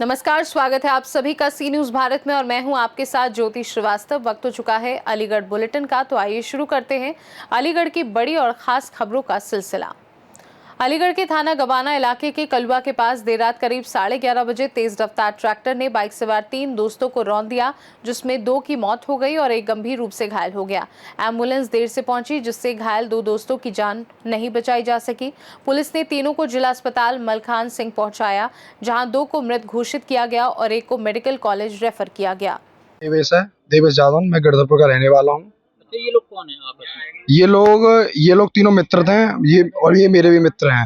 नमस्कार, स्वागत है आप सभी का सी न्यूज भारत में और मैं हूं आपके साथ ज्योति श्रीवास्तव। वक्त हो चुका है अलीगढ़ बुलेटिन का, तो आइए शुरू करते हैं अलीगढ़ की बड़ी और खास खबरों का सिलसिला। अलीगढ़ के थाना गवाना इलाके के कलवा के पास देर रात करीब 11:30 बजे तेज रफ्तार ट्रैक्टर ने बाइक सवार 3 दोस्तों को रौंद दिया, जिसमें 2 की मौत हो गई और एक गंभीर रूप से घायल हो गया। एम्बुलेंस देर से पहुंची, जिससे घायल 2 दोस्तों की जान नहीं बचाई जा सकी। पुलिस ने तीनों को जिला अस्पताल मलखान सिंह पहुंचाया, जहां 2 को मृत घोषित किया गया और एक को मेडिकल कॉलेज रेफर किया गया। देवेश जादव, मैं गढ़धरपुर का रहने वाला हूँ। ये लोग कौन है आपस में? ये लोग तीनों मित्र थे, ये मेरे भी मित्र हैं।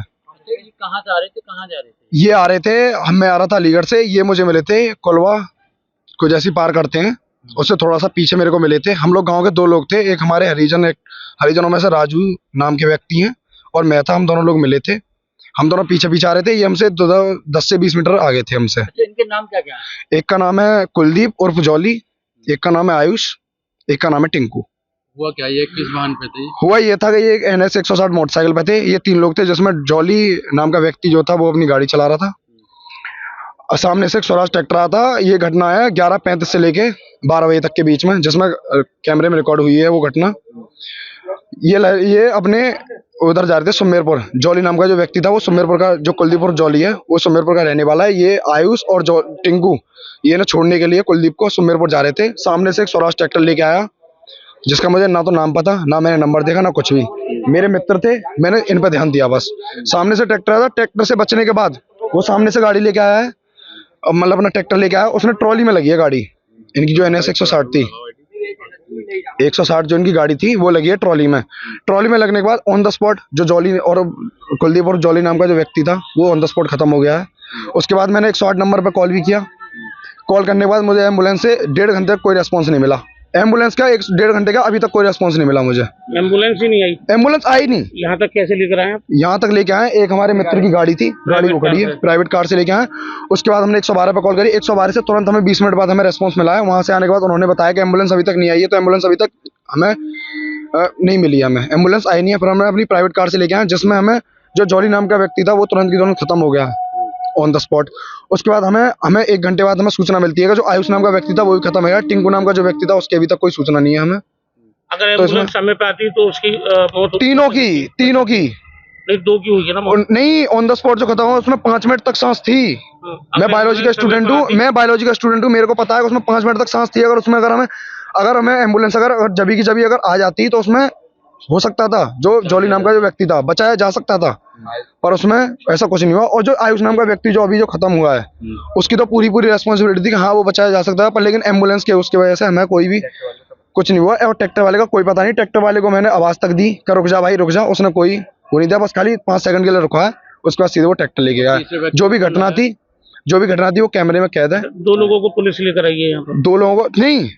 ये कहाँ से आ रहे थे, कहाँ जा रहे थे? ये आ रहे थे, मैं आ रहा था अलीगढ़ से। ये मुझे मिले थे कोलवा को जैसी पार करते हैं उससे थोड़ा सा पीछे मेरे को मिले थे। हम लोग गांव के 2 लोग थे, एक हमारे हरिजनों में से राजू नाम के व्यक्ति हैं और मैं था। हम दोनों लोग मिले थे, हम दोनों पीछे पीछे आ रहे थे। ये हमसे 10 से 20 मीटर आगे थे हमसे। अच्छा, इनके नाम क्या क्या है? एक का नाम है कुलदीप उर्फ जॉली, एक का नाम है आयुष, एक का नाम है टिंकू। हुआ क्या, ये किस वाहन पे थे? हुआ ये था कि ये NS 160 मोटरसाइकिल पे थे। ये 3 लोग थे, जिसमें जॉली नाम का व्यक्ति जो था वो अपनी गाड़ी चला रहा था और सामने से एक स्वराज ट्रैक्टर आ था। ये घटना है 11:35 से लेके 12 बजे तक के बीच में, जिसमें कैमरे में रिकॉर्ड हुई है वो घटना। ये अपने उधर जा रहे थे सुमेरपुर। जॉली नाम का जो व्यक्ति था वो सुमेरपुर का, जो कुलदीप और जॉली है वो सुमेरपुर का रहने वाला है। ये आयुष और टिंकू ये ना छोड़ने के लिए कुलदीप को सुमेरपुर जा रहे थे। सामने से एक स्वराज ट्रैक्टर लेके आया, जिसका मुझे ना तो नाम पता, ना मैंने नंबर देखा, ना कुछ भी। मेरे मित्र थे, मैंने इन पर ध्यान दिया बस। सामने से ट्रैक्टर आया, ट्रैक्टर से बचने के बाद वो सामने से गाड़ी लेके आया है, मतलब अपना ट्रैक्टर लेके आया। उसने ट्रॉली में लगी है गाड़ी इनकी, जो NS 160 थी, 160 जो इनकी गाड़ी थी वो लगी है ट्रॉली में। ट्रॉली में लगने के बाद ऑन द स्पॉट जो जॉली और कुलदीप और जॉली नाम का जो व्यक्ति था वो ऑन द स्पॉट खत्म हो गया है। उसके बाद मैंने 108 नंबर पर कॉल भी किया। कॉल करने के बाद मुझे एम्बुलेंस से 1.5 घंटे तक कोई रेस्पॉन्स नहीं मिला। एम्बुलेंस का 1.5 घंटे का अभी तक कोई रेस्पॉन्स नहीं मिला मुझे। एम्बुलेंस ही नहीं आई? एम्बुलेंस आई नहीं। यहाँ तक कैसे लेकर आए? यहाँ तक लेके आए, एक हमारे मित्र की गाड़ी थी, गाड़ी वो खड़ी है, प्राइवेट कार से लेके आए। उसके बाद हमने 112 पे कॉल करी। 112 से तुरंत हमें 20 मिनट बाद हमें रेस्पॉन्स मिला है। वहां से आने के बाद उन्होंने बताया कि एम्बुलेंस अभी तक नहीं आई है। तो एम्बुलेंस अभी तक हमें नहीं मिली है, हमें एम्बुलेंस आई नहीं है। फिर हमने अपनी प्राइवेट कार से लेके आए, जिसमें हमें जो जॉली नाम का व्यक्ति था वो तुरंत की तुरंत खत्म हो गया ऑन द स्पॉट। उसके बाद हमें 1 घंटे बाद हमें सूचना मिलती है कि जो आयुष नाम का व्यक्ति था वो भी खत्म हो गया। टिंकू नाम का जो व्यक्ति था उसके अभी तक कोई सूचना नहीं है हमें। अगर एम्बुलेंस समय पे आती तो उसकी मौत? तीनों की नहीं, 2 की हुई है ना मौत? नहीं, ऑन द स्पॉट जो खत्म हुआ उसमें 5 मिनट तक सांस थी। मैं बायोलॉजी का स्टूडेंट हूँ, मेरे को पता है कि उसमें 5 मिनट तक सांस थी। अगर हमें एम्बुलेंस अगर जबी की जबी अगर आ जाती तो उसमें हो सकता था, जो जॉली नाम का जो व्यक्ति था बचाया जा सकता था, पर उसमें ऐसा कुछ नहीं हुआ। और जो आयुष नाम का व्यक्ति जो अभी जो खत्म हुआ है उसकी तो पूरी रेस्पॉन्सिबिलिटी थी कि हाँ वो बचाया जा सकता है, पर लेकिन एम्बुलेंस के उसकी वजह से हमें कोई भी कुछ नहीं हुआ। और ट्रैक्टर वाले का कोई पता नहीं। ट्रैक्टर वाले को मैंने आवाज तक दी कि रुक जा भाई रुक जा, उसने कोई वो नहीं दिया, बस खाली 5 सेकंड के लिए रुका है। उसके बाद सीधे वो ट्रैक्टर लेके गया। जो भी घटना थी वो कैमरे में कैद है। 2 लोगों को पुलिस लेकर आई है यहाँ पर? 2 लोगों को नहीं,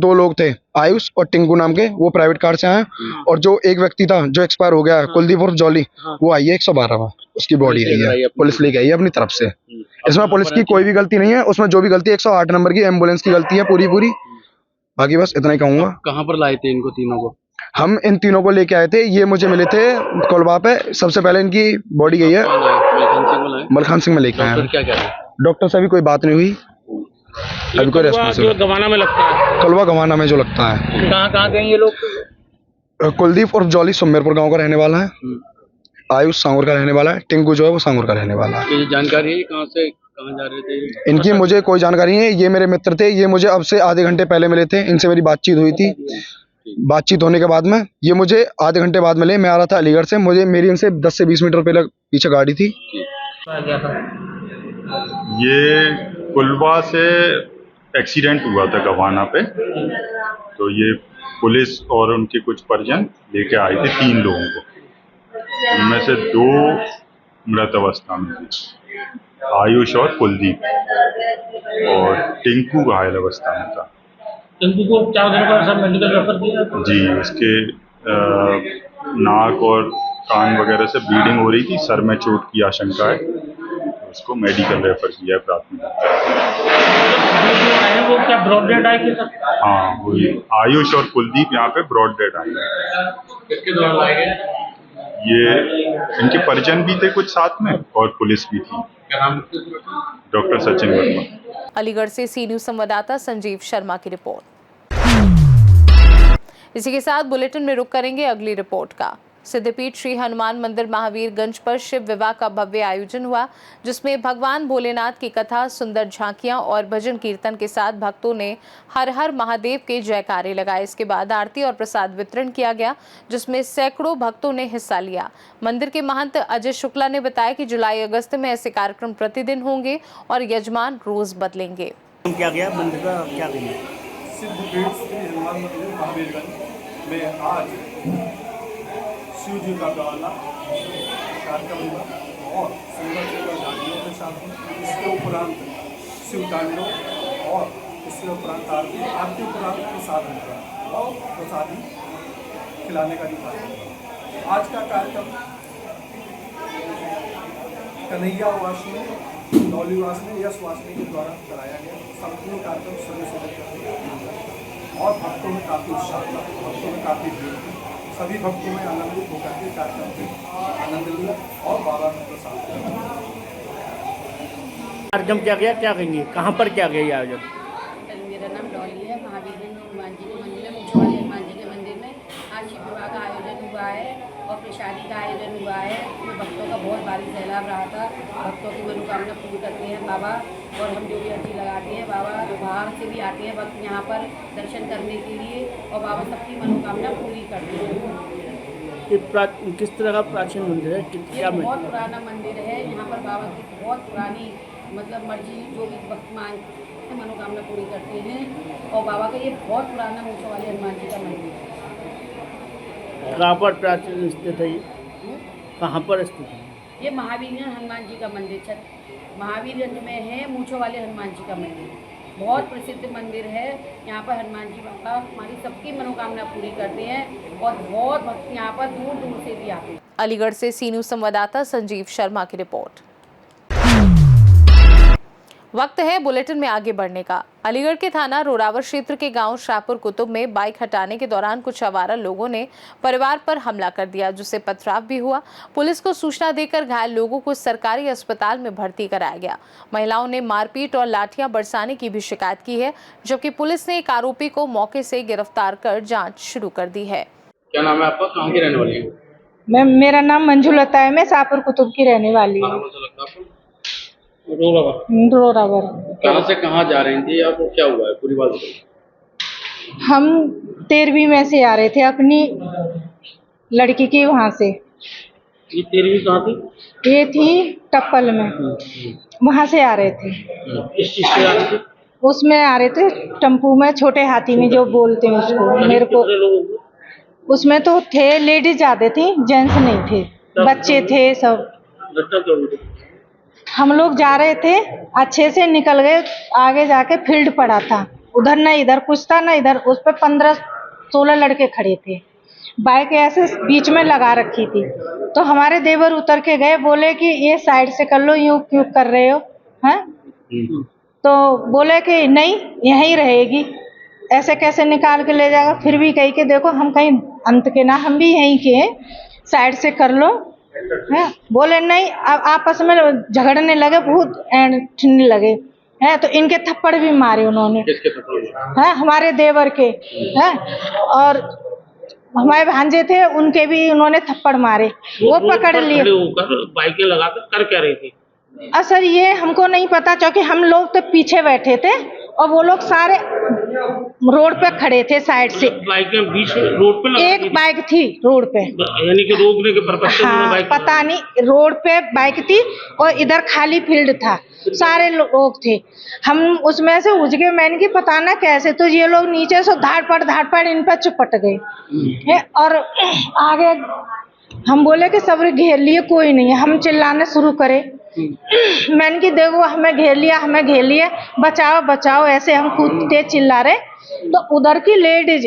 2 लोग थे आयुष और टिंकू नाम के, वो प्राइवेट कार से आए। और जो एक व्यक्ति था जो एक्सपायर हो गया, कुलदीप और जॉली, वो आई है 112 में, उसकी बॉडी आई है, पुलिस लेके आई है अपनी तरफ से। इसमें पुलिस की कोई भी गलती नहीं है। उसमें जो भी गलती 108 नंबर की एम्बुलेंस की गलती है पूरी। बाकी बस इतना ही कहूंगा। कहाँ पर लाए थे इनको तीनों को? हम इन तीनों को लेके आए थे, ये मुझे मिले थे कोलवा पे। सबसे पहले इनकी बॉडी गई है मलखान सिंह में लेके आए। क्या कह रहे हैं डॉक्टर से अभी कोई बात नहीं हुई, अभी कोई रेस्पॉन्स। गवाना में लगता है? कलवा गवाना में जो लगता है। कहाँ गए ये लोग? कुलदीप और जॉली सुमेरपुर गांव का रहने वाला है, आयुष सांगुर का रहने वाला है, टिंकू जो है वो सांगुर का रहने वाला है। ये जानकारी है कहाँ से कहाँ जा रहे थे? इनकी मुझे कोई जानकारी नहीं है। ये मेरे मित्र थे, ये मुझे अब से आधे घंटे पहले मिले थे। इनसे मेरी बातचीत हुई थी। बातचीत होने के बाद में ये मुझे आधे घंटे बाद मिले। मैं आ रहा था अलीगढ़ से, मेरी इनसे 10 से 20 मीटर पीछे गाड़ी थी। ये कुलवा से एक्सीडेंट हुआ था गवाना पे, तो ये पुलिस और उनके कुछ परिजन लेके आए थे 3 लोगों को। उनमें से 2 मृत अवस्था में थे, आयुष और कुलदीप, और टिंकू घायल अवस्था में था। टिंकू को 4 दिन बाद सब मेडिकल रेफर किया? जी, उसके नाक और कान वगैरह से ब्लीडिंग हो रही थी, सर में चोट की आशंका है, उसको मेडिकल रेफर किया है प्राथमिक। वो क्या ब्रॉड डेड आए कि सर? हाँ, वही आयुष और कुलदीप यहाँ पे ब्रॉड डेड आए हैं। किसके द्वारा लाए गए? ये इनके परिजन भी थे कुछ साथ में और पुलिस भी थी। क्या नाम है? डॉक्टर सचिन वर्मा। अलीगढ़ से सी न्यूज संवाददाता संजीव शर्मा की रिपोर्ट। इसी के साथ बुलेटिन में रुक करेंगे अगली रिपोर्ट का। सिद्धपीठ श्री हनुमान मंदिर महावीरगंज पर शिव विवाह का भव्य आयोजन हुआ, जिसमें भगवान भोलेनाथ की कथा, सुंदर झांकियां और भजन कीर्तन के साथ भक्तों ने हर हर महादेव के जयकारे लगाए। इसके बाद आरती और प्रसाद वितरण किया गया, जिसमें सैकड़ों भक्तों ने हिस्सा लिया। मंदिर के महंत अजय शुक्ला ने बताया कि जुलाई अगस्त में ऐसे कार्यक्रम प्रतिदिन होंगे और यजमान रोज बदलेंगे। क्या गया मंदिर का क्या कहेंगे? सिद्धपीठ श्री हनुमान मंदिर महावीरगंज में आज शिव जी का गाना कार्यक्रम हुआ और सुंदर सुंदर झांकियों के साथ में इसके उपरांत शिव तांडव और इसके उपरांत आरती उपरांत प्रसाद होगा और प्रसादी खिलाने का भी कार्यक्रम हुआ। आज का कार्यक्रम कन्हैया वासनी, डॉली वासनी, यश वासनी के द्वारा कराया गया। संपूर्ण कार्यक्रम सुबह सुबह करते और भक्तों में काफ़ी उत्साह था, भक्तों में काफ़ी भीड़ थी। सभी भक्तों में आनंदित होकर के कार्यक्रम के आनंद लिया और बाबा का प्रसाद किया। कार्यक्रम क्या गया क्या कहेंगे? कहाँ पर क्या गया ये आयोजन? मेरा नाम डॉली है। महावीरगंज हनुमान जी के मंदिर में, मुझे हनुमान जी के मंदिर में आज शिव विवाह का आयोजन हुआ है और प्रसादी का आयोजन हुआ है। इसमें भक्तों का बहुत भारी सैलाब रहा था। भक्तों की मनोकामना पूरी करते हैं बाबा, और हम जो भी अर्जी लगाते हैं बाबा बाहर से भी आते हैं भक्त यहाँ पर दर्शन करने के लिए और बाबा सबकी मनोकामना पूरी करते हैं। ये किस तरह का प्राचीन मंदिर है? ये बहुत पुराना मंदिर है। यहाँ पर बाबा की बहुत पुरानी मतलब मर्जी जो भी भक्त मांगते मनोकामना पूरी करते हैं और बाबा का ये बहुत पुराना मूँछों वाले हनुमान जी का मंदिर है। कहाँ पर प्राचीन स्थित है ये? कहाँ पर स्थित है? ये महावीरगंज हनुमान जी का मंदिर महावीरगंज में है। मूँछों वाले हनुमान जी का मंदिर बहुत प्रसिद्ध मंदिर है। यहाँ पर हनुमान जी बाबा हमारी सबकी मनोकामना पूरी करते हैं और बहुत भक्त यहाँ पर दूर दूर से भी आते हैं। अलीगढ़ से सी न्यूज संवाददाता संजीव शर्मा की रिपोर्ट। वक्त है बुलेटिन में आगे बढ़ने का। अलीगढ़ के थाना रोरावर क्षेत्र के गांव शाहपुर कुतुब में बाइक हटाने के दौरान कुछ आवारा लोगों ने परिवार पर हमला कर दिया, जिससे पथराव भी हुआ। पुलिस को सूचना देकर घायल लोगों को सरकारी अस्पताल में भर्ती कराया गया। महिलाओं ने मारपीट और लाठियां बरसाने की भी शिकायत की है, जबकि पुलिस ने एक आरोपी को मौके से गिरफ्तार कर जाँच शुरू कर दी है। क्या नाम है आपका? कहाँ की रहने वाली है? मेरा नाम मंजू लता है। मैं शाहपुर कुतुब की रहने वाली हूँ। रोरावर। कहाँ से कहाँ जा रही थी? आपको क्या हुआ है? पूरी बात बताइए। हम 13वीं में से आ रहे थे अपनी लड़की की वहाँ से। ये 13वीं कहाँ थी? ये थी टप्पल में, वहाँ से आ रहे थे। किस चीज़ से आ रही थी? उसमें आ रहे थे टेम्पू में, छोटे हाथी में जो बोलते हैं उसको। मेरे को उसमें तो थे लेडीज ज्यादा थी, जेंट्स नहीं थे, बच्चे थे सब। हम लोग जा रहे थे, अच्छे से निकल गए। आगे जाके फील्ड पड़ा था, उधर ना इधर कुछ था ना इधर। उस पर 15-16 लड़के खड़े थे, बाइक ऐसे बीच में लगा रखी थी। तो हमारे देवर उतर के गए, बोले कि ये साइड से कर लो, यूं क्यों कर रहे हो हैं? तो बोले कि नहीं यहीं रहेगी, ऐसे कैसे निकाल के ले जाएगा। फिर भी कही के देखो हम कहीं अंत के ना, हम भी यहीं के, साइड से कर लो है। बोले नहीं। अब आपस में झगड़ने लगे, बहुत एंडने लगे हैं। तो इनके थप्पड़ भी मारे उन्होंने। किसके थप्पड़? है हमारे देवर के हैं, और हमारे भांजे थे उनके भी उन्होंने थप्पड़ मारे। वो पकड़ लिए। बाइकें लगाकर कर क्या रही थी? सर ये हमको नहीं पता, क्योंकि हम लोग तो पीछे बैठे थे और वो लोग सारे रोड पे खड़े थे साइड से। बाइकें बीच रोड पे लगी? एक बाइक थी रोड पे, यानी कि रोकने के पर्पस से हाँ, पता नहीं रोड पे बाइक थी और इधर खाली फील्ड था, सारे लोग थे। हम उसमें से उठ गए, मैंने की पता ना कैसे, तो ये लोग नीचे से धाड़ पड़ इन पर चुपट गए। और आगे हम बोले कि सब घेर लिए, कोई नहीं है। हम चिल्लाने शुरू करे, मैंने की देखो हमें घेर लिया, बचाओ बचाओ, ऐसे हम कूदते चिल्ला रहे। तो उधर की लेडीज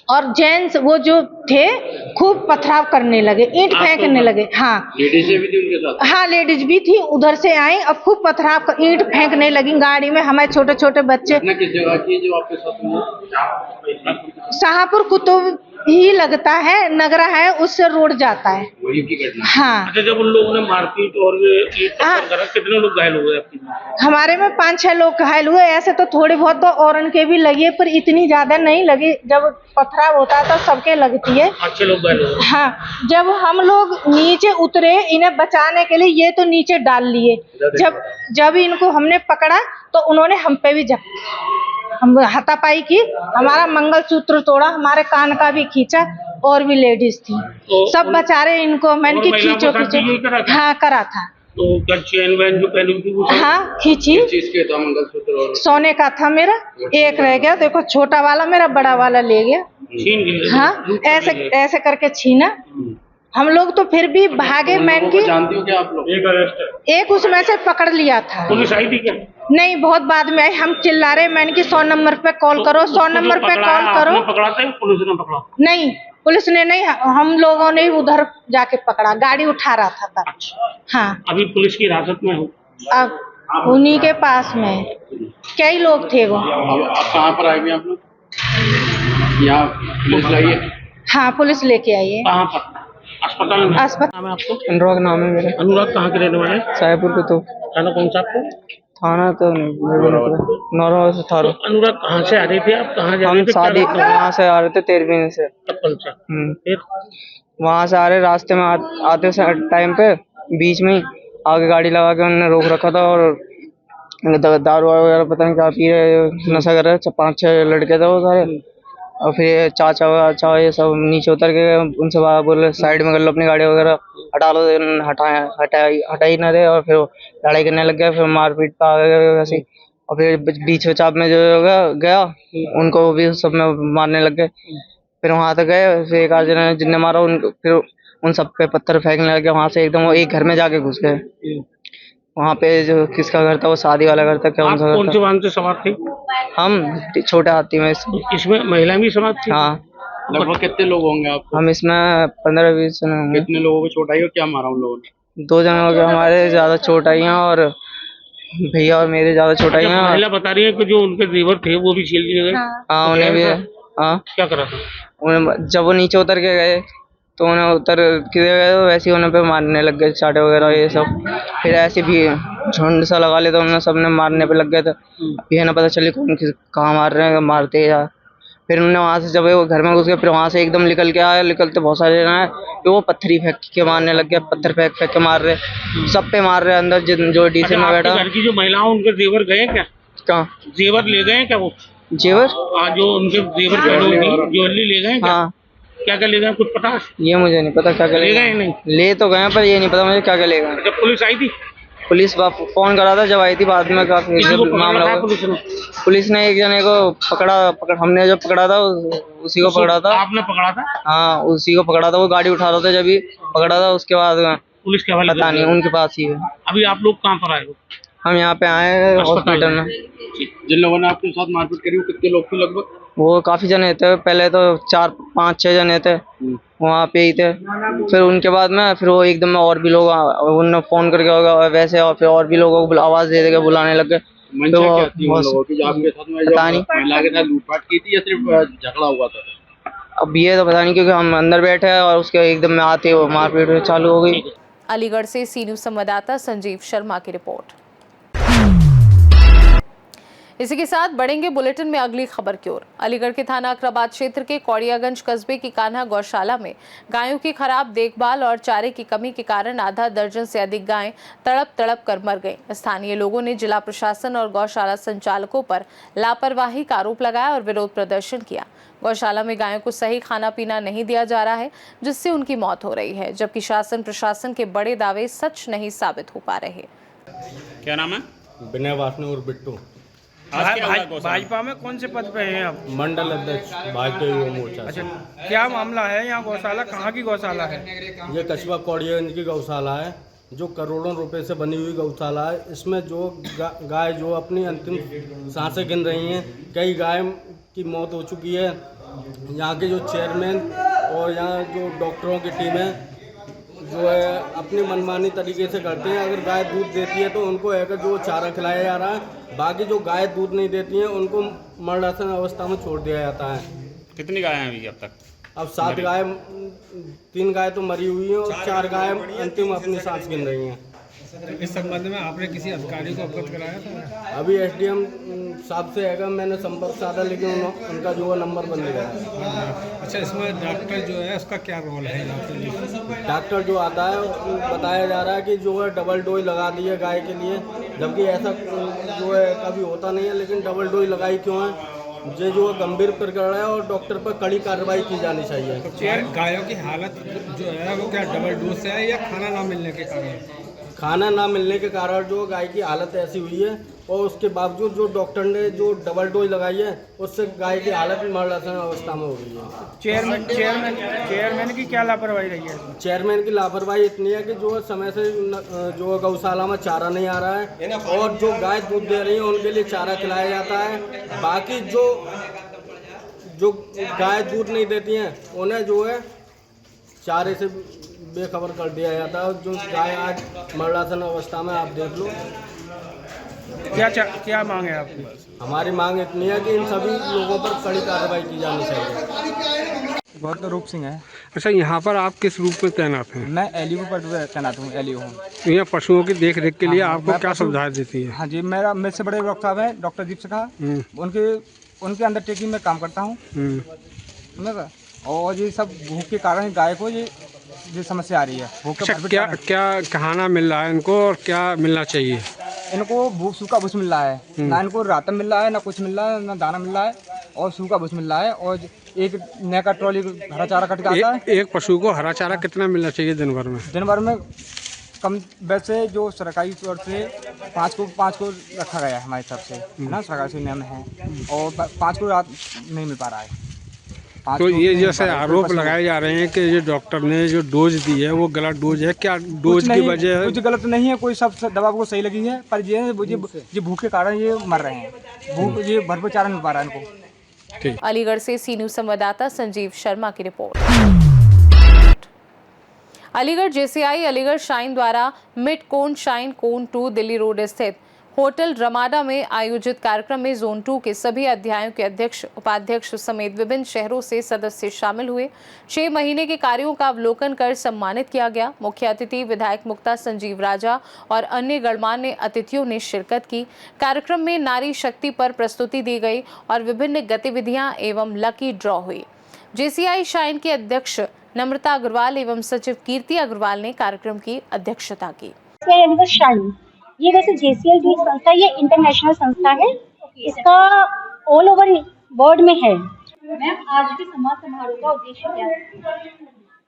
और जेंट्स वो जो थे खूब पथराव करने लगे, ईंट फेंकने लगे। हाँ लेडीज भी थी उनके साथ? हाँ लेडीज भी थी, उधर से आई और खूब पथराव कर ईंट फेंकने लगी गाड़ी में। हमारे छोटे छोटे बच्चे। किस जगह की जो आपके साथ हुई? शाहपुर कुतुब ही लगता है, नगरा है, उससे रोड जाता है। वही की घटना। हाँ अच्छा, जब उन लोगों ने मारपीट और ये टक्कर करा, कितने लोग घायल हुए आपकी? हमारे में 5-6 लोग घायल हुए। ऐसे तो थोड़ी बहुत तो औरन के भी लगी है, पर इतनी ज्यादा नहीं लगी। जब पथराव होता है तो सबके लगती है। 5-6 लोग घायल हुए। हाँ, जब हम लोग नीचे उतरे इन्हें बचाने के लिए, ये तो नीचे डाल लिए। जब इनको हमने पकड़ा तो उन्होंने हम पे भी हम हाथापाई की, हमारा मंगलसूत्र तोड़ा, हमारे कान का भी खींचा, और भी लेडीज थी। तो सब बचा रहे इनको, मैंने की खींचो हाँ करा था। तो क्या चेन वैन जो पहनी थी वो? हाँ खींची। किस चीज के था मंगलसूत्र? और सोने का था मेरा, एक रह गया। देखो छोटा वाला मेरा, बड़ा वाला ले गया। छीन गए? हाँ, ऐसे ऐसे करके छीना। हम लोग तो फिर भी भागे। मैन की जानती हो क्या आप लोग? एक उसमें से पकड़ लिया था। पुलिस आई थी क्या? नहीं, बहुत बाद में आई। हम चिल्ला रहे, मैंने की 100 नंबर पे कॉल करो, 100 नंबर पे कॉल करो। पकड़ा था पुलिस ने? पकड़ा नहीं, पुलिस ने नहीं, हम लोगों ने उधर जाके पकड़ा। गाड़ी उठा रहा था तब। हाँ, अभी पुलिस की हिरासत में हो? अब उन्हीं के पास में कई लोग थे वो। अब आप कहाँ पर आए हुए आप लोग? यहाँ पुलिस लाई है? हाँ, पुलिस लेके आई है। कहाँ पर? अस्पताल में? अस्पताल। नाम है आपको? अनुराग नाम है मेरा। अनुराग कहाँ के रहने वाले? साहेबपुर के। तो थाना कौन सा आपको? थाना तो नौरा से था। तो अनुराग कहाँ से आ रहे थे आप? कहाँ जा रहे हम थे? शादी वहाँ से आ रहे थे 13 से। कपल से? फिर वहाँ से आ रहे, रास्ते में आते टाइम पे बीच में आगे गाड़ी लगा के उन्होंने रोक रखा था, और दारू वगैरह पता नहीं क्या पी रहे, नशा कर रहे। 5-6 लड़के थे वो सारे। और फिर चाचा ये सब नीचे उतर के उनसे बोले साइड में कर लो अपनी गाड़ी वगैरह, हटा लो। हटा ही ना रहे, और फिर लड़ाई करने लग गए। फिर मारपीट पे आ गए वैसे। और फिर बीच चाप में जो गया उनको भी सब में मारने लग गए। फिर वहां तक गए, फिर एक आध जने जिनने मारा उनको, फिर उन सब पे पत्थर फेंकने लगे। वहां से एकदम वो एक घर में जाके घुस गए। वहाँ पे जो किसका घर था, वो शादी वाला घर था। क्या आप कौन से वाहन से सवार थे? हम छोटे हाथी में। इसमें महिला भी सवार थी? हाँ। लगभग कितने लोग होंगे आप? हम इसमें 15-20 जने होंगे। कितने लोगों को चोट आई और क्या मारा उन लोगों ने? 2 जने हो गए हमारे ज्यादा चोट आई है, और भैया और मेरे ज्यादा चोट आई है। महिला बता रही है कि जो उनके देवर थे वो भी छीन लिए गए। हाँ, उन्हें भी। हाँ, क्या करा था? उन्हें जब वो नीचे उतर के गए तो उन्हें उतर के गए, वैसे ही उन्हें पे मारने लग गए, चाटे वगैरह ये सब। फिर ऐसे भी झुंड सा लगा ले तो उन्हें सबने मारने पे लग गए थे। ये ना पता चली कौन कहाँ मार रहे हैं, मारते या। फिर उन्होंने वहाँ से जब वो घर में घुस गए, फिर वहाँ से एकदम निकल के आया। निकलते बहुत सारे जन आए, फिर वो पत्थरी फेंक के मारने लग गया। पत्थर फेंक के मार रहे, सब पे मार रहे अंदर जो डीसी में बैठा। घर की जो महिलाओं उनके जेवर गए क्या? कहाँ जेवर ले गए क्या वो? जेवर? हाँ, जो उनके जेवर ज्वेलरी ले गए क्या? हाँ। क्या क्या ले गए कुछ पता है? ये मुझे नहीं पता क्या क्या ले गए। नहीं ले तो गए, पर ये नहीं पता मुझे क्या क्या ले गए। जब पुलिस आई थी? पुलिस फोन करा था, जब आई थी बाद में काफी मामला हुआ। पुलिस ने एक जने को पकड़ा। हमने जब पकड़ा था उसी को पकड़ा था। आपने पकड़ा था? हाँ, उसी को पकड़ा था। वो गाड़ी उठा रहा था जब ही पकड़ा था। उसके बाद पुलिस के हवाले पता नहीं, उनके पास ही है। अभी आप लोग कहाँ पर आए हो? हम यहाँ पे आए हैं हॉस्पिटल में। जिन लोगों ने आपके साथ मारपीट करी वो कितने लोग थे लगभग? वो काफी जने थे। पहले तो 4-5-6 जने थे वहाँ पे ही थे। फिर उनके बाद में फिर वो एकदम में और भी लोग उन्होंने फोन करके होगा वैसे, और फिर और भी लोगों को आवाज दे के बुलाने लग गए। तो आपके साथ में पता नहीं महिला के साथ लूटपाट की थी या सिर्फ झगड़ा हुआ था? अब ये तो पता नहीं, क्योंकि हम अंदर बैठे हैं और उसके एकदम में आते वो मारपीट चालू हो गई। अलीगढ़ से सी न्यूज संवाददाता संजीव शर्मा की रिपोर्ट। इसी के साथ बढ़ेंगे बुलेटिन में अगली खबर की ओर। अलीगढ़ के थाना अकराबाद क्षेत्र के कौड़ियागंज कस्बे की कान्हा गौशाला में गायों की खराब देखभाल और चारे की कमी के कारण आधा दर्जन से अधिक गायें तड़प कर मर गईं। स्थानीय लोगों ने जिला प्रशासन और गौशाला संचालकों पर लापरवाही का आरोप लगाया और विरोध प्रदर्शन किया। गौशाला में गायों को सही खाना पीना नहीं दिया जा रहा है, जिससे उनकी मौत हो रही है, जबकि शासन प्रशासन के बड़े दावे सच नहीं साबित हो पा रहे। क्या नाम है? विनय वासनी और बिट्टू। भाजपा में कौन से पद पे हैं आप? मंडल अध्यक्ष भाजपा युवा मोर्चा। अच्छा, क्या मामला है? यहाँ गौशाला कहाँ की गौशाला है? ये कस्बा कौड़ियागंज की गौशाला है, जो करोड़ों रुपए से बनी हुई गौशाला है। इसमें जो गाय जो अपनी अंतिम सांसें गिन रही हैं, कई गाय की मौत हो चुकी है। यहाँ के जो चेयरमैन और यहाँ जो डॉक्टरों की टीम है जो है अपनी मनमानी तरीके से करते हैं। अगर गाय दूध देती है तो उनको एक जो चारा खिलाया जा रहा है, बाकी जो गाय दूध नहीं देती हैं उनको मरणासन अवस्था में छोड़ दिया जाता है। कितनी गायें हैं अभी अब तक? अब 7 गाय, 3 गाय तो मरी हुई हैं और 4 गाय अंतिम अपनी सांस गिन रही हैं। इस संबंध में आपने किसी अधिकारी को अवगत कराया था? अभी एसडीएम साहब से है, मैंने संपर्क साधा, लेकिन उनका जो है नंबर बंद गया है। अच्छा, इसमें डॉक्टर जो है उसका क्या रोल है यहाँ पे? डॉक्टर जो आता है बताया जा रहा है कि जो है डबल डोज लगा दी है गाय के लिए, जबकि ऐसा जो है कभी होता नहीं है। लेकिन डबल डोज लगाई क्यों है? ये जो है गंभीर प्रकरण है और डॉक्टर पर कड़ी कार्रवाई की जानी चाहिए। तो गायों की हालत जो है वो क्या डबल डोज से है या खाना ना मिलने के कारण? खाना ना मिलने के कारण जो गाय की हालत ऐसी हुई है, और उसके बावजूद जो डॉक्टर ने जो डबल डोज लगाई है उससे गाय की हालत मरणासन अवस्था में हो गई है। चेयरमैन की क्या लापरवाही रही है? चेयरमैन की लापरवाही इतनी है कि जो है समय से जो गौशाला में चारा नहीं आ रहा है, और जो गाय दूध दे रही है उनके लिए चारा खिलाया जाता है। बाकी जो गाय दूध नहीं देती हैं उन्हें जो है चारे से बेखबर कर दिया जाता है। जो गाय आज मरणासन अवस्था में, आप देख लो। क्या मांग है आपकी? हमारी मांग इतनी है कि इन सभी लोगों पर कड़ी कार्रवाई की जानी चाहिए। गौतम रूप सिंह है। अच्छा, यहाँ पर आप किस रूप में तैनात हैं? मैं एलईओ पर तैनात हूँ। एलईओ हूँ। तो यहाँ पशुओं की देख रेख के लिए हाँ, आपको क्या सुविधाएं देती है? हाँ जी, मेरे से बड़े डॉक्टर साहब हैं, डॉक्टर दीप सिखा, उनके अंडरटेकिंग में काम करता हूँ। और ये सब भूख के कारण गाय को ये समस्या आ रही है। भूख अच्छा, क्या खाना मिल रहा है इनको और क्या मिलना चाहिए? इनको सूखा भूस मिल रहा है, ना इनको रातन मिल रहा है, ना कुछ मिल रहा है, ना दाना मिल रहा है, और सूखा भूस मिल रहा है। और एक नया का ट्रॉली हरा चारा कट के आता है। एक पशु को हरा चारा कितना मिलना चाहिए दिन भर में? दिन भर में कम, वैसे जो सरकारी तौर से 5 को रखा गया है हमारे हिसाब से, ना सरकारी नियम है, और 5 को रात नहीं मिल पा रहा है। तो ये जैसे आरोप लगाए जा रहे हैं कि ये डॉक्टर ने जो डोज दी है वो गलत डोज है, क्या डोज की वजह है? कुछ गलत नहीं है, कोई सब दवा को सही लगी है, पर ये भूख के कारण ये मर रहे हैं। ये भरपूर चारा नहीं पा रहा है इनको। अलीगढ़ से सी न्यूज़ संवाददाता संजीव शर्मा की report. Aligarh JCI Aligarh shine द्वारा मिड कोन शाइन कोन 2 दिल्ली रोड स्थित होटल रमाडा में आयोजित कार्यक्रम में जोन 2 के सभी अध्यायों के अध्यक्ष, उपाध्यक्ष समेत विभिन्न शहरों से सदस्य शामिल हुए। 6 महीने के कार्यों का अवलोकन कर सम्मानित किया गया। मुख्य अतिथि विधायक मुक्ता संजीव राजा और अन्य गणमान्य अतिथियों ने शिरकत की। कार्यक्रम में नारी शक्ति पर प्रस्तुति दी गई और विभिन्न गतिविधियां एवं लकी ड्रॉ हुई। जेसीआई शाइन के अध्यक्ष नम्रता अग्रवाल एवं सचिव कीर्ति अग्रवाल ने कार्यक्रम की अध्यक्षता की। ये वैसे JCI जो संस्था, ये इंटरनेशनल संस्था है, इसका ऑल ओवर वर्ल्ड में है। मैम, आज के समाज समारोह का उद्देश्य क्या है?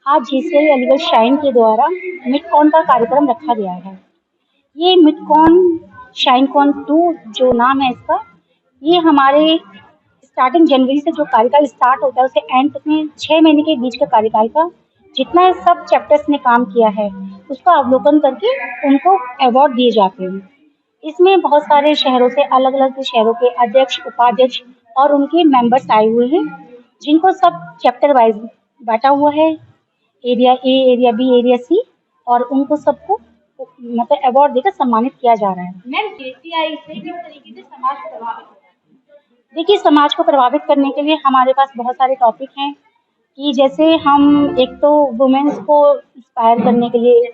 आज JCI अलीगढ़ शाइन के द्वारा मिडकॉन का कार्यक्रम रखा गया है। ये मिडकॉन शाइन कॉन 2 जो नाम है इसका, ये हमारे स्टार्टिंग जनवरी से जो कार्यकाल स्टार्ट होता है उसे एंड तक में 6 महीने के बीच का कार्यकाल का जितना सब चैप्टर्स ने काम किया है उसका अवलोकन करके उनको अवार्ड दिए जाते हैं। इसमें बहुत सारे शहरों से, अलग अलग शहरों के अध्यक्ष, उपाध्यक्ष और उनके मेंबर्स आए हुए हैं, जिनको सब चैप्टर वाइज बांटा हुआ है, area A, area B, area C, और उनको सबको मतलब अवार्ड देकर सम्मानित किया जा रहा है। मैम, JCI से किस तरीके से समाज को प्रभावित होगा? देखिए, समाज को प्रभावित करने के लिए हमारे पास बहुत सारे टॉपिक हैं कि जैसे हम एक तो वुमेन्स को इंस्पायर करने के लिए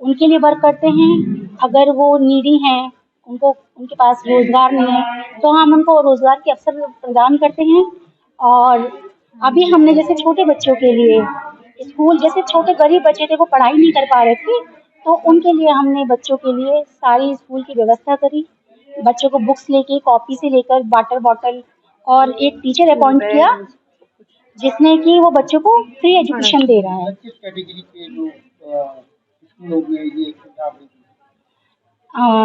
उनके लिए वर्क करते हैं। अगर वो नीडी हैं, उनके पास रोजगार नहीं है, तो हम उनको रोजगार के अवसर प्रदान करते हैं। और अभी हमने जैसे छोटे बच्चों के लिए स्कूल, जैसे छोटे गरीब बच्चे थे वो पढ़ाई नहीं कर पा रहे थे, तो उनके लिए हमने बच्चों के लिए सारी स्कूल की व्यवस्था करी। बच्चों को बुक्स लेके, कॉपी से लेकर वाटर बॉटल, और एक टीचर अपॉइंट किया जिसने कि वो बच्चों को फ्री एजुकेशन दे रहा है।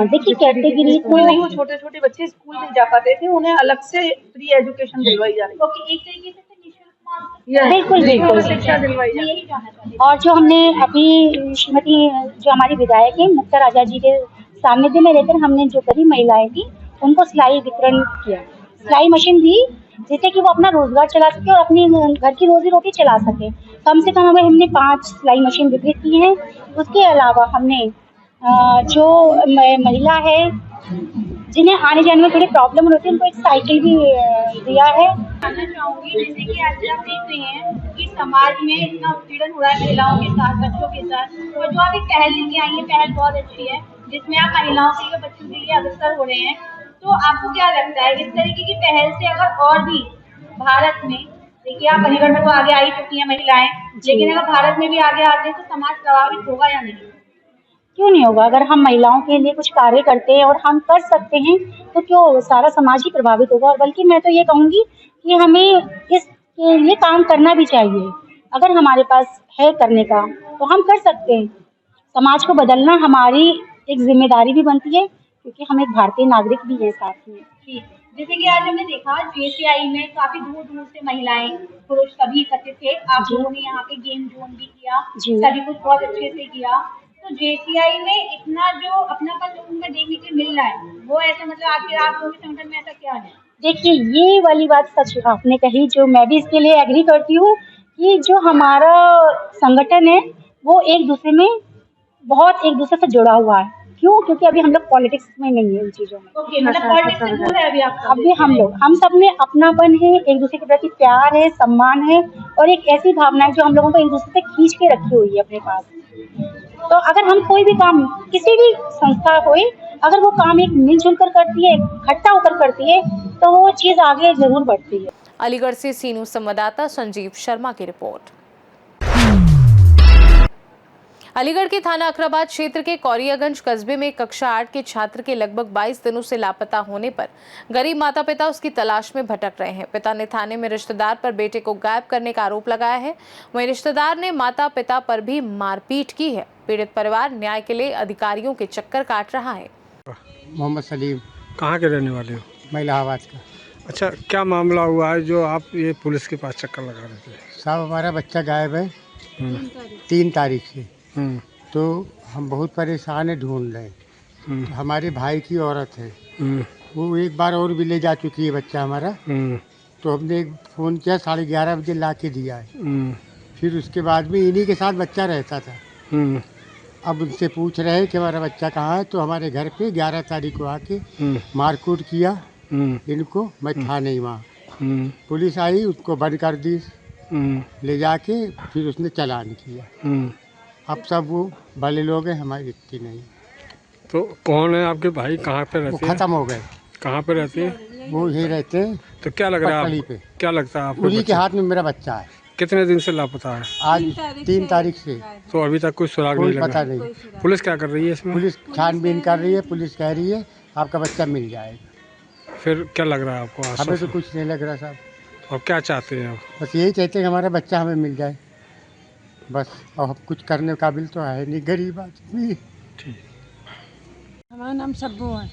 देखिए, कैटेगरी तो छोटे छोटे बच्चे स्कूल नहीं जा पाते थे, उन्हें अलग से फ्री एजुकेशन दिलवाई जा रही है। एक तरीके से बिल्कुल बिल्कुल शिक्षा दिलवाई जा रही है। और जो हमने अभी श्रीमती जो हमारी विधायक है मुक्ता राजा जी के सानिध्य में रहकर हमने जो गरीब महिलाएं थी उनको सिलाई वितरण किया, सिलाई मशीन दी जिससे कि वो अपना रोजगार चला सके और अपनी घर की रोजी रोटी चला सके। कम से कम हमने 5 सिलाई मशीन वितरित की हैं। उसके अलावा हमने जो महिला है जिन्हें आने जाने में थोड़ी प्रॉब्लम होती है उनको एक साइकिल भी दिया है। जानना चाहूंगी, जैसे कि आज आप देख रहे हैं कि समाज में इतना उत्पीड़न हो रहा है महिलाओं के साथ, बच्चों के साथ, और जो आप एक पहल लेके आई है, पहल बहुत अच्छी है, जिसमें आप महिलाओं के लिए, बच्चों के लिए अग्रसर हो रहे हैं। तो आपको क्या लगता है इस तरीके की पहल से अगर और भी भारत में, देखिए आप अलीगढ़ में तो आगे आई चुकी हैं महिलाएं, लेकिन अगर भारत में भी आगे आते हैं तो समाज प्रभावित होगा या नहीं? क्यों नहीं होगा? अगर हम महिलाओं के लिए कुछ कार्य करते हैं और हम कर सकते हैं तो क्यों सारा समाज ही प्रभावित होगा। और बल्कि मैं तो ये कहूँगी कि हमें इसके लिए काम करना भी चाहिए। अगर हमारे पास है करने का तो हम कर सकते हैं। समाज को बदलना हमारी एक जिम्मेदारी भी बनती है, क्योंकि हम एक भारतीय नागरिक भी हैं साथ में। ठीक, जैसे कि आज हमने देखा JCI में काफी दूर दूर से महिलाएं, पुरुष सभी एकत्रित थे। आप लोगों ने यहाँ पे गेम जोन भी किया, सभी कुछ बहुत अच्छे से किया। तो JCI में इतना जो अपनापन जो उनमें देखने को मिल रहा है, वो ऐसा मतलब आखिर आप लोगों के संगठन में ऐसा क्या है? देखिए, ये वाली बात सच आपने कही, जो मैं भी इसके लिए एग्री करती हूँ कि जो हमारा संगठन है वो एक दूसरे से जुड़ा हुआ है। क्यों? क्योंकि अभी हम लोग पॉलिटिक्स में नहीं है इन चीजों में। ओके, मतलब पॉलिटिक्स से दूर है अभी हम सब में अपनापन है, एक दूसरे के प्रति प्यार है, सम्मान है, और एक ऐसी भावना है जो हम लोगों को एक दूसरे से खींच के रखी हुई है अपने पास। तो अगर हम कोई भी काम, किसी भी संस्था कोई, अगर वो काम एक मिलजुल कर करती है, इकट्ठा होकर करती है, तो वो चीज आगे जरूर बढ़ती है। अलीगढ़ से सीनू संवाददाता संजीव शर्मा की रिपोर्ट। अलीगढ़ के थाना अखराबाद क्षेत्र के कौरियागंज कस्बे में कक्षा 8 के छात्र के लगभग 22 दिनों से लापता होने पर गरीब माता पिता उसकी तलाश में भटक रहे हैं। पिता ने थाने में रिश्तेदार पर बेटे को गायब करने का आरोप लगाया है। वहीं रिश्तेदार ने माता पिता पर भी मारपीट की है। पीड़ित परिवार न्याय के लिए अधिकारियों के चक्कर काट रहा है। मोहम्मद सलीम। कहाँ के रहने वाले हो? मैं इलाहाबाद का। अच्छा, क्या मामला हुआ है जो आप ये पुलिस के पास चक्कर लगा रहे थे? साहब, हमारा बच्चा गायब है 3 तारीख से। तो हम बहुत परेशान है, ढूंढ रहे हैं। तो हमारे भाई की औरत है, वो एक बार और भी ले जा चुकी है बच्चा हमारा। तो हमने फ़ोन किया, 11:30 बजे ला के दिया है। फिर उसके बाद में इन्हीं के साथ बच्चा रहता था। अब उनसे पूछ रहे हैं कि हमारा बच्चा कहाँ है। तो हमारे घर पे 11 तारीख को आके मारकूट किया इनको। मैं था नहीं वहाँ। पुलिस आई, उसको बंद कर दी ले जाके, फिर उसने चालान किया। अब सब वो बड़े लोग हैं, हमारी इतनी नहीं। तो कौन है आपके भाई? कहाँ पे रहते हैं? वो खत्म हो गए। कहाँ पे रहते हैं? वो यहीं रहते हैं। तो क्या लग रहा है पे? क्या लगता है आपको? उन्हीं के हाथ में मेरा बच्चा है। कितने दिन से लापता है? आज 3 तारीख से। तो अभी तक कोई सुराग नहीं लगा? पता नहीं। पुलिस क्या कर रही है इसमें? पुलिस छानबीन कर रही है। पुलिस कह रही है आपका बच्चा मिल जाएगा। फिर क्या लग रहा है आपको? हमें तो कुछ नहीं लग रहा साहब। और क्या चाहते हैं आप? बस यही चाहते हैं कि हमारा बच्चा हमें मिल जाए बस। और हम कुछ करने काबिल तो है नहीं, गरीब आदमी। ठीक। हमारा नाम सब्बू है।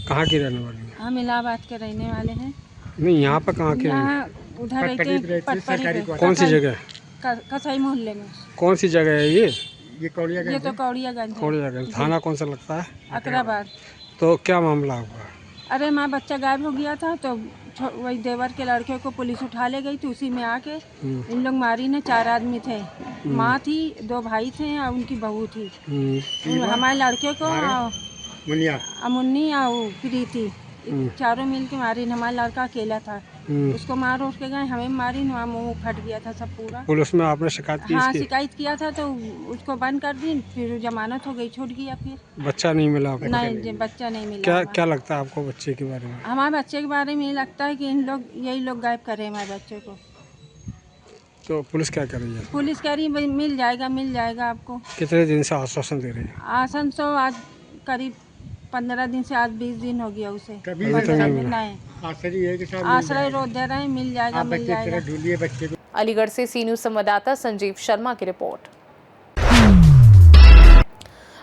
कहाँ की रहने वाली है? हम इलाहाबाद के रहने वाले हैं। नहीं, यहाँ पर कहाँ के? यहाँ उधर रहते हैं पटपरी पे। कौन सी जगह? कसाई मोहल्ले में। कौन सी जगह है ये? ये कौड़ियागंज। ये तो कौड़ियागंज। कौड़ियागंज। थाना कौन सा लगता है? अखराबाद। तो क्या मामला हुआ? अरे हमारा बच्चा गायब हो गया था, तो वही देवर के लड़के को पुलिस उठा ले गई थी। उसी में आके इन लोग मारी ने 4 आदमी थे। माँ थी, 2 भाई थे और उनकी बहू थी। हमारे लड़के को अमुन्नी और प्रीति चारों मिल के मारी। हमारा लड़का अकेला था, उसको मार उठ के गए, हमें मारी। वहाँ मुँह फट गया था सब पूरा। पुलिस में आपने शिकायत की? हाँ, शिकायत किया था तो उसको बंद कर दी। फिर जमानत हो गई, छूट गया। फिर बच्चा नहीं मिला आपको? नहीं, बच्चा नहीं मिला। क्या लगता है आपको बच्चे के बारे में? हमारे बच्चे के बारे में ये लगता है कि यही लोग गायब कर रहे हैं हमारे बच्चे को। तो पुलिस क्या कर रही है? पुलिस कह रही है मिल जाएगा आपको। कितने दिन से आश्वासन दे रही है? आश्वासन तो आज करीब 15 दिन से, आज 20 दिन हो गया उसे। नहीं, आश्रय रोज दे रहे हैं, मिल जाएगा। अलीगढ़ से सीनू संवाददाता संजीव शर्मा की रिपोर्ट।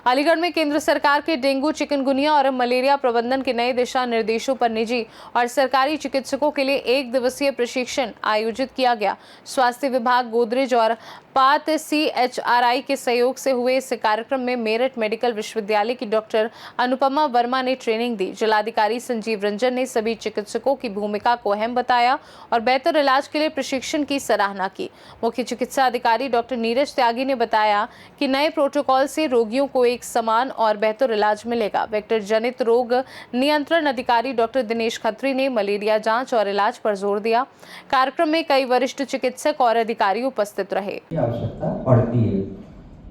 अलीगढ़ में केंद्र सरकार के डेंगू, चिकनगुनिया और मलेरिया प्रबंधन के नए दिशा निर्देशों पर निजी और सरकारी चिकित्सकों के लिए 1 दिवसीय प्रशिक्षण आयोजित किया गया। स्वास्थ्य विभाग, गोदरेज और पात CHRI के सहयोग से हुए इस कार्यक्रम में मेरठ मेडिकल विश्वविद्यालय की डॉक्टर अनुपमा वर्मा ने ट्रेनिंग दी। जिलाधिकारी संजीव रंजन ने सभी चिकित्सकों की भूमिका को अहम बताया और बेहतर इलाज के लिए प्रशिक्षण की सराहना की। मुख्य चिकित्सा अधिकारी डॉक्टर नीरज त्यागी ने बताया कि नए प्रोटोकॉल से रोगियों को एक समान और बेहतर इलाज मिलेगा। वेक्टर जनित रोग नियंत्रण अधिकारी डॉक्टर दिनेश खत्री ने मलेरिया जांच और इलाज पर जोर दिया। कार्यक्रम में कई वरिष्ठ चिकित्सक और अधिकारी उपस्थित रहे। आवश्यकता पड़ती है।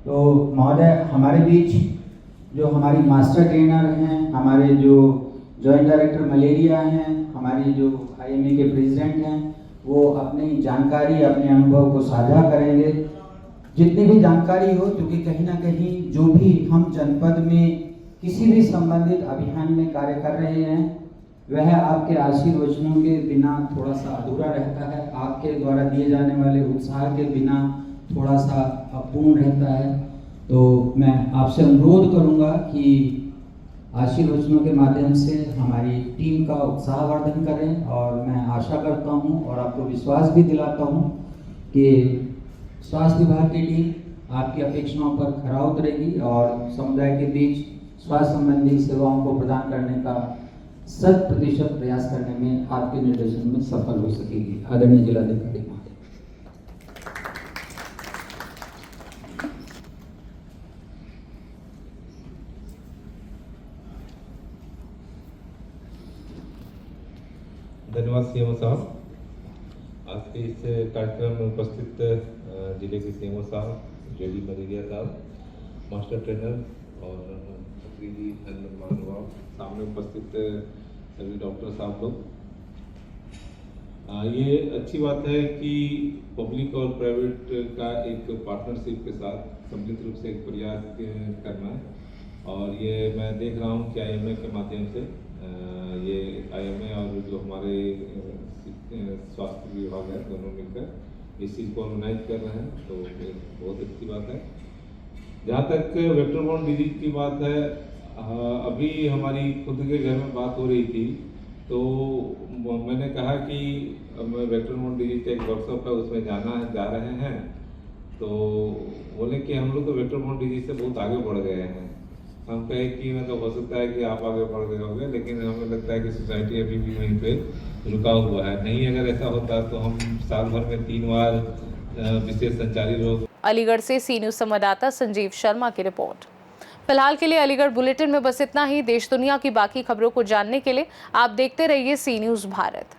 तो महोदय, हमारे बीच जो हमारी मास्टर ट्रेनर हैं, हमारे जो जॉइंट डायरेक्टर मलेरिया हैं, हमारी जो IMA के प्रेसिडेंट हैं, वो अपनी जानकारी, अपने अनुभव को साझा करेंगे। जितनी भी जानकारी हो, क्योंकि कहीं ना कहीं जो भी हम जनपद में किसी भी संबंधित अभियान में कार्य कर रहे हैं, वह आपके आशीर्वचनों के बिना थोड़ा सा अधूरा रहता है, आपके द्वारा दिए जाने वाले उत्साह के बिना थोड़ा सा अपूर्ण रहता है। तो मैं आपसे अनुरोध करूंगा कि आशीर्वचनों के माध्यम से हमारी टीम का उत्साहवर्धन करें, और मैं आशा करता हूं और आपको विश्वास भी दिलाता हूं कि स्वास्थ्य विभाग की टीम आपकी अपेक्षाओं पर खरा उतरेगी और समुदाय के बीच स्वास्थ्य संबंधी सेवाओं को प्रदान करने का 100% प्रयास करने में आपके निर्देशन में सफल हो सकेगी। आदरणीय जिलाधिकारी महोदय। धन्यवाद CMO साहब। आज के इस कार्यक्रम में उपस्थित जिले के CMO साहब, JD मलेरिया साहब, मास्टर ट्रेनर और महानुभाव, सामने उपस्थित सभी डॉक्टर साहब लोग। ये अच्छी बात है कि पब्लिक और प्राइवेट का एक पार्टनरशिप के साथ सम्मिलित रूप से एक प्रयास करना है, और ये मैं देख रहा हूँ कि IMA के माध्यम से ये IMA और जो हमारे स्वास्थ्य विभाग है, दोनों मिलकर इस चीज़ को ऑर्गेनाइज कर रहे हैं, तो ये बहुत अच्छी बात है। जहाँ तक वेक्टर बोर्न डिजीज की बात है, अभी हमारी खुद के घर में बात हो रही थी, तो मैंने कहा कि वेक्टर बोर्न डिजीज का एक वर्कशॉप है, उसमें जा रहे हैं। तो बोले कि हम लोग तो वेक्टर बोर्न डिजीज से बहुत आगे बढ़ गए हैं। हम कहे कि मतलब हो सकता है कि आप आगे बढ़ गए होंगे, लेकिन हमें लगता है कि सोसाइटी अभी भी वहीं पे रुका हुआ है। नहीं, अगर ऐसा होता तो हम साल भर में 3 बार विशेष संचारी रोग। अलीगढ़ से सी न्यूज़ संवाददाता संजीव शर्मा की रिपोर्ट। फिलहाल के लिए अलीगढ़ बुलेटिन में बस इतना ही। देश दुनिया की बाकी खबरों को जानने के लिए आप देखते रहिए सी न्यूज़ भारत।